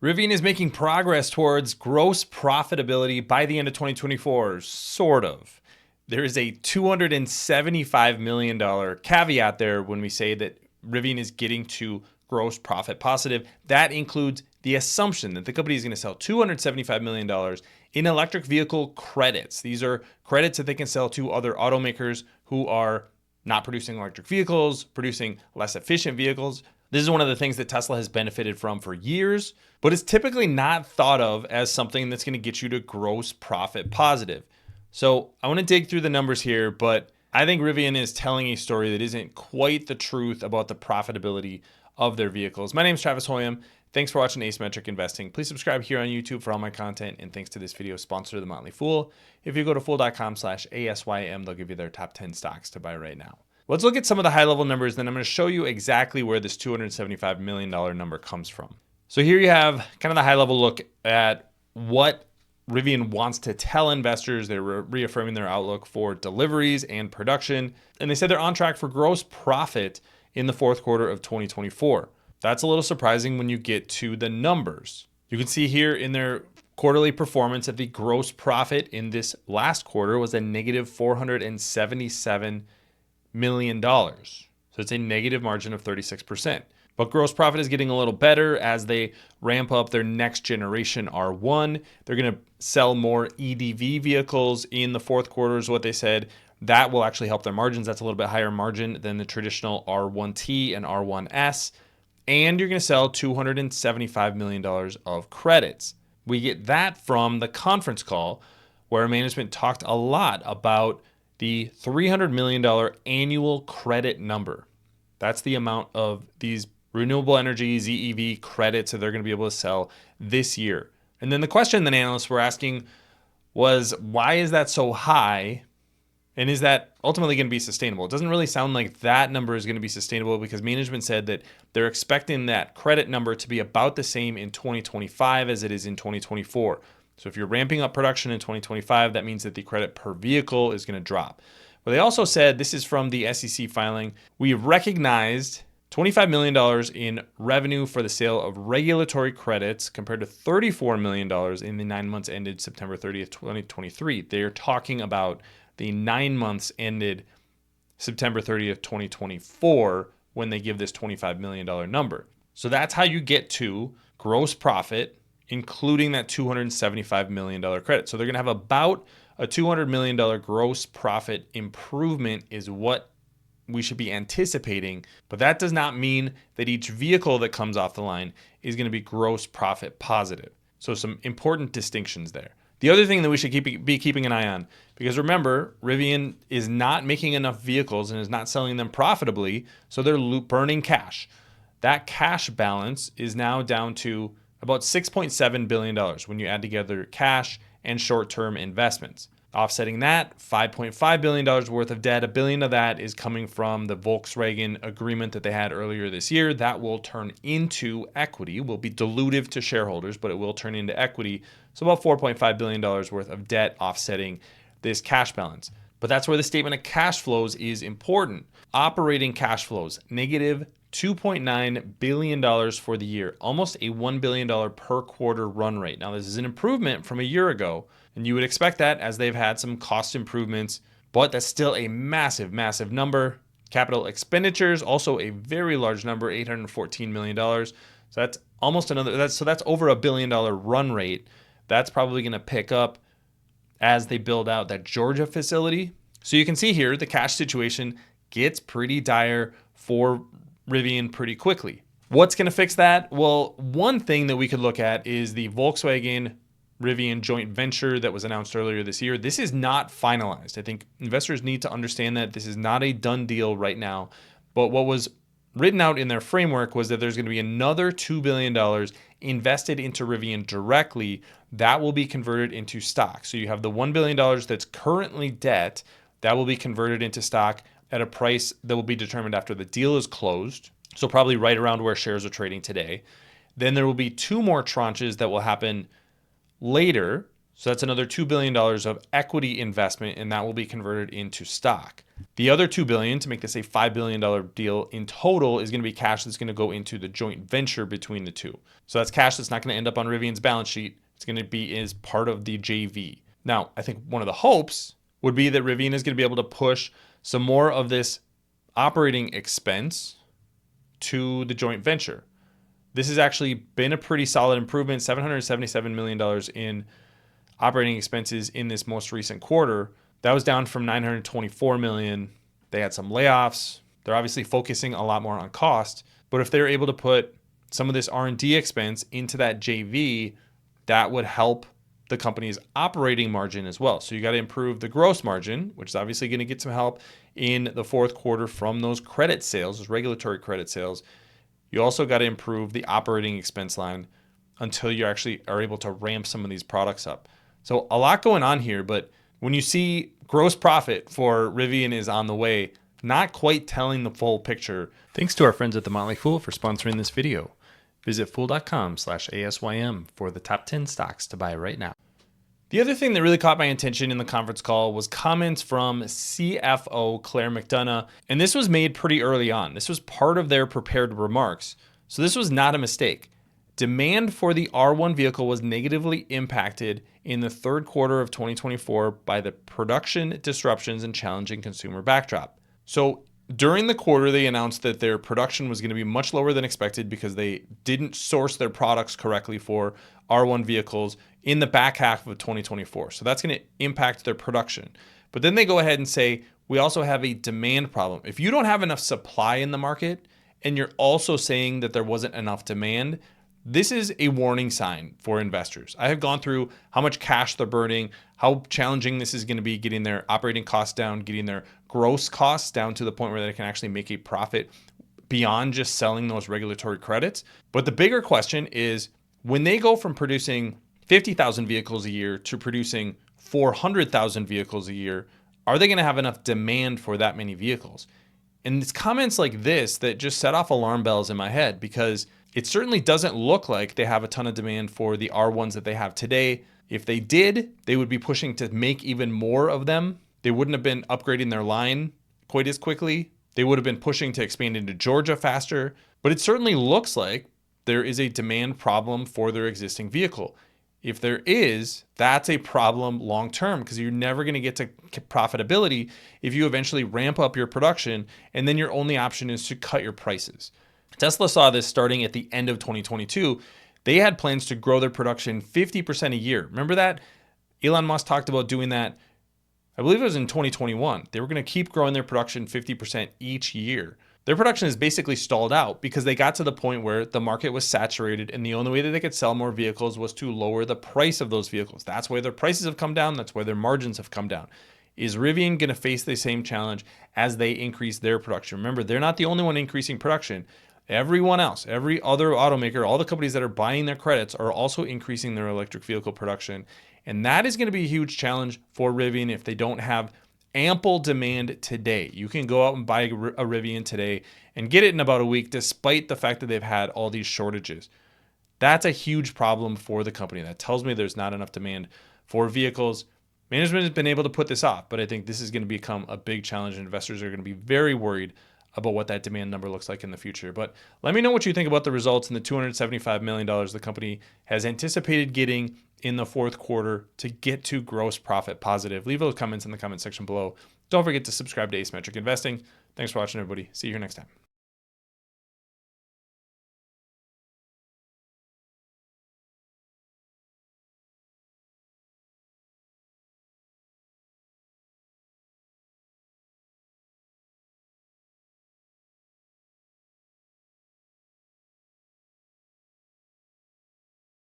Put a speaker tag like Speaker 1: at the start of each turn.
Speaker 1: Rivian is making progress towards gross profitability by the end of 2024, sort of. There is a $275 million caveat there when we say that Rivian is getting to gross profit positive. That includes the assumption that the company is going to sell $275 million in electric vehicle credits. These are credits that they can sell to other automakers who are not producing electric vehicles, producing less efficient vehicles. This is one of the things that Tesla has benefited from for years, but it's typically not thought of as something that's going to get you to gross profit positive. So I want to dig through the numbers here, but I think Rivian is telling a story that isn't quite the truth about the profitability of their vehicles. My name is Travis Hoium. Thanks for watching Asymmetric Investing. Please subscribe here on YouTube for all my content, and thanks to this video sponsor, The Motley Fool. If you go to fool.com/ASYM, they'll give you their top 10 stocks to buy right now. Let's look at some of the high level numbers, then I'm going to show you exactly where this $275 million number comes from. So here you have kind of the high level look at what Rivian wants to tell investors. They're reaffirming their outlook for deliveries and production. And they said they're on track for gross profit in the fourth quarter of 2024. That's a little surprising when you get to the numbers. You can see here in their quarterly performance that the gross profit in this last quarter was a negative $477 million. So it's a negative margin of 36%. But gross profit is getting a little better as they ramp up their next generation R1. They're going to sell more EDV vehicles in the fourth quarter is what they said. That will actually help their margins. That's a little bit higher margin than the traditional R1T and R1S. And you're going to sell $275 million of credits. We get that from the conference call where management talked a lot about the $300 million annual credit number. That's the amount of these renewable energy ZEV credits that they're going to be able to sell this year. And then the question that analysts were asking was, why is that so high? And is that ultimately going to be sustainable? It doesn't really sound like that number is going to be sustainable because management said that they're expecting that credit number to be about the same in 2025 as it is in 2024. So if you're ramping up production in 2025, that means that the credit per vehicle is going to drop. But they also said, this is from the SEC filing, we recognized $25 million in revenue for the sale of regulatory credits compared to $34 million in the 9 months ended September 30th, 2023. They're talking about the 9 months ended September 30th, 2024 when they give this $25 million number. So that's how you get to gross profit, including that $275 million credit. So they're going to have about a $200 million gross profit improvement is what we should be anticipating, but that does not mean that each vehicle that comes off the line is going to be gross profit positive. So some important distinctions there. The other thing that we should be keeping an eye on, because remember, Rivian is not making enough vehicles and is not selling them profitably, so they're burning cash. That cash balance is now down to about $6.7 billion when you add together cash and short-term investments. Offsetting that, $5.5 billion worth of debt. $1 billion of that is coming from the Volkswagen agreement that they had earlier this year. That will turn into equity, will be dilutive to shareholders, but it will turn into equity. So about $4.5 billion worth of debt offsetting this cash balance. But that's where the statement of cash flows is important. Operating cash flows, negative $2.9 billion for the year, almost a $1 billion per quarter run rate. Now, this is an improvement from a year ago, and you would expect that as they've had some cost improvements, but that's still a massive, massive number. Capital expenditures, also a very large number, $814 million. So that's almost another, that's over $1 billion run rate. That's probably going to pick up as they build out that Georgia facility. So you can see here, the cash situation gets pretty dire for Rivian pretty quickly. What's going to fix that? Well, one thing that we could look at is the Volkswagen Rivian joint venture that was announced earlier this year. This is not finalized. I think investors need to understand that this is not a done deal right now. But what was written out in their framework was that there's going to be another $2 billion invested into Rivian directly that will be converted into stock. So you have the $1 billion that's currently debt that will be converted into stock at a price that will be determined after the deal is closed. So probably right around where shares are trading today. Then there will be two more tranches that will happen later. So that's another $2 billion of equity investment, and that will be converted into stock. The other $2 billion, to make this a $5 billion deal in total, is going to be cash that's going to go into the joint venture between the two. So that's cash that's not going to end up on Rivian's balance sheet. It's going to be as part of the JV. Now, I think one of the hopes would be that Rivian is going to be able to push some more of this operating expense to the joint venture. This has actually been a pretty solid improvement, $777 million in operating expenses in this most recent quarter. That was down from $924 million. They had some layoffs. They're obviously focusing a lot more on cost, but if they're able to put some of this R&D expense into that JV, that would help the company's operating margin as well. So you got to improve the gross margin, which is obviously going to get some help in the fourth quarter from those credit sales, those regulatory credit sales. You also got to improve the operating expense line until you actually are able to ramp some of these products up. So a lot going on here, but when you see gross profit for Rivian is on the way, not quite telling the full picture. Thanks to our friends at The Motley Fool for sponsoring this video. Visit fool.com/ASYM for the top 10 stocks to buy right now. The other thing that really caught my attention in the conference call was comments from CFO Claire McDonough, and this was made pretty early on. This was part of their prepared remarks, so this was not a mistake. Demand for the R1 vehicle was negatively impacted in the third quarter of 2024 by the production disruptions and challenging consumer backdrop. So during the quarter, they announced that their production was going to be much lower than expected because they didn't source their products correctly for R1 vehicles in the back half of 2024. So that's going to impact their production. But then they go ahead and say, we also have a demand problem. If you don't have enough supply in the market and you're also saying that there wasn't enough demand, this is a warning sign for investors. I have gone through how much cash they're burning, how challenging this is going to be getting their operating costs down, getting their gross costs down to the point where they can actually make a profit beyond just selling those regulatory credits. But the bigger question is, when they go from producing 50,000 vehicles a year to producing 400,000 vehicles a year, are they going to have enough demand for that many vehicles? And it's comments like this that just set off alarm bells in my head, because it certainly doesn't look like they have a ton of demand for the R1s that they have today. If they did, they would be pushing to make even more of them. They wouldn't have been upgrading their line quite as quickly. They would have been pushing to expand into Georgia faster. But it certainly looks like there is a demand problem for their existing vehicle. If there is, that's a problem long term, because you're never going to get to profitability if you eventually ramp up your production and then your only option is to cut your prices. Tesla saw this starting at the end of 2022. They had plans to grow their production 50% a year. Remember that? Elon Musk talked about doing that, I believe it was in 2021. They were going to keep growing their production 50% each year. Their production is basically stalled out because they got to the point where the market was saturated and the only way that they could sell more vehicles was to lower the price of those vehicles. That's why their prices have come down. That's why their margins have come down. Is Rivian going to face the same challenge as they increase their production? Remember, they're not the only one increasing production. Everyone else, every other automaker, all the companies that are buying their credits are also increasing their electric vehicle production. And that is going to be a huge challenge for Rivian if they don't have ample demand today. You can go out and buy a Rivian today and get it in about a week, despite the fact that they've had all these shortages. That's a huge problem for the company. That tells me there's not enough demand for vehicles. Management has been able to put this off, but I think this is going to become a big challenge, and investors are going to be very worried about what that demand number looks like in the future. But let me know what you think about the results and the $275 million the company has anticipated getting in the fourth quarter to get to gross profit positive. Leave those comments in the comment section below. Don't forget to subscribe to Asymmetric Investing. Thanks for watching, everybody. See you here next time.